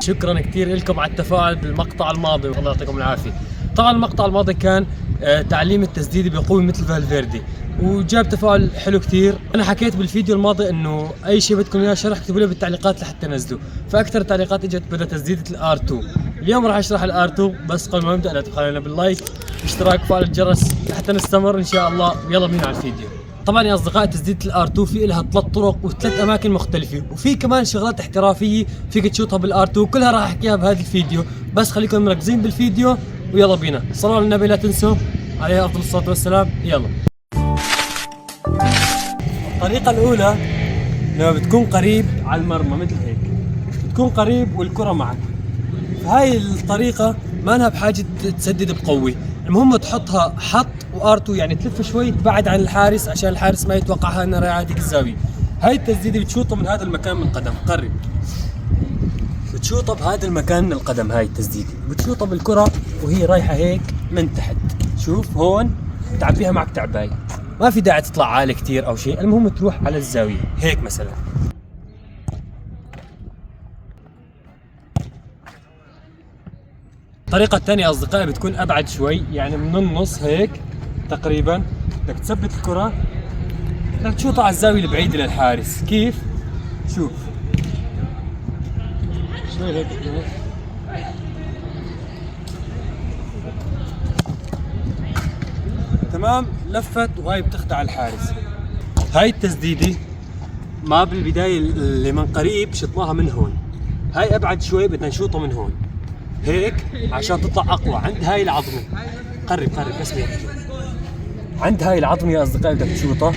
شكرا كثير لكم على التفاعل بالمقطع الماضي والله يعطيكم العافيه. طبعا المقطع الماضي كان تعليم التسديد بقوه مثل فالفيردي وجاب تفاعل حلو كثير. انا حكيت بالفيديو الماضي انه اي شيء بدكم اياه شرح اكتبوا لي بالتعليقات لحتى ننزله، فاكثر تعليقات اجت بدها تسديده الار2. اليوم راح اشرح الار2، بس قبل ما نبدا لا تبخلوا علينا باللايك اشتراك وفعل الجرس لحتى نستمر ان شاء الله. يلا بينا على الفيديو. طبعا يا اصدقائي تسديده الار2 في لها 3 طرق وثلاث اماكن مختلفه، وفي كمان شغلات احترافيه فيك تشوطها بالار2 كلها راح احكيها بهذا الفيديو، بس خليكم مركزين بالفيديو ويلا بينا. صلوا على النبي لا تنسوا عليه افضل الصلاه والسلام. يلا. الطريقه الاولى لما بتكون قريب على المرمى مثل هيك، بتكون قريب والكره معك، هاي الطريقه ما لها بحاجه تسدد بقوه، المهم تحطها حط وار2 يعني تلف شوي تبعد عن الحارس عشان الحارس ما يتوقعها انها رايحه هذيك الزاويه. هاي التسديده بتشوطها من هذا المكان من القدم، قرب بتشوطها بهذا المكان من القدم. هاي التسديده بتشوطها بالكره وهي رايحه هيك من تحت، شوف هون تعبيها معك تعباي، ما في داعي تطلع عالي كثير او شيء، المهم تروح على الزاويه هيك مثلا. الطريقة الثانية أصدقائي بتكون أبعد شوي، يعني من النص هيك تقريبا، بدك تثبت الكرة بدك تشوطها على الزاوية البعيدة للحارس. كيف؟ شوف شوي هيك تمام، لفت وهاي بتخدع الحارس. هاي التسديدة ما بالبداية اللي من قريب شطناها من هون، هاي أبعد شوي بدنا نشوطها من هون هيك عشان تطلع اقوى. عند هاي العظمه قرب بس هيك، عند هاي العظمه يا اصدقائي بدك تشوطها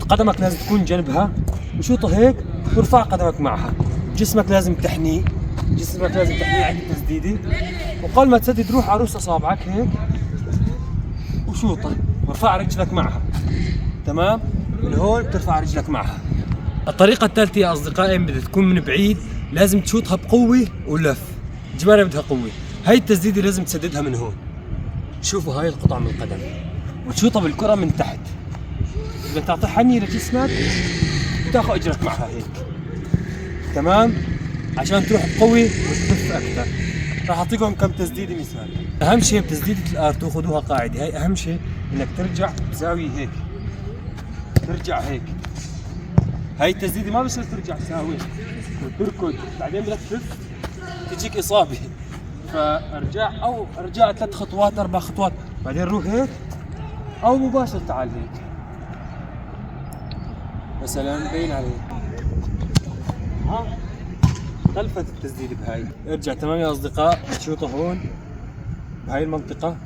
وقدمك لازم تكون جنبها وشوطها هيك وارفع قدمك معها. جسمك لازم تحنيه عند التسديده، وقبل ما تسدد روح على رؤوس اصابعك هيك وشوطها وارفع رجلك معها. تمام، من هون بترفع رجلك معها. الطريقه الثالثه يا اصدقائي بدها تكون من بعيد، لازم تشوطها بقوه ولف، جمالها بدها قوة. هاي التسديدة لازم تسددها من هون، شوفوا هاي القطعة من القدم، وتشوطها بالكرة من تحت. بدك تعطي حنية لجسمك وتاخذ اجرك معها هيك، تمام، عشان تروح بقوة وتلف أكثر. راح أعطيكم كم تسديدة مثال. أهم شيء بتسديدة الار2 خذوها قاعدة، هاي أهم شيء إنك ترجع بزاوية هيك، ترجع هيك. هاي التسديدة ما بصير ترجع ساوي وتركض بعدين بدك تلف تجيك اصابه، فارجع او ارجع 3 خطوات 4 خطوات بعدين روح هيك، او مباشر تعال هيك مثلا بين عليك. ها خلفت التسديد بهاي، ارجع. تمام يا اصدقاء، تشوطه هون بهاي المنطقه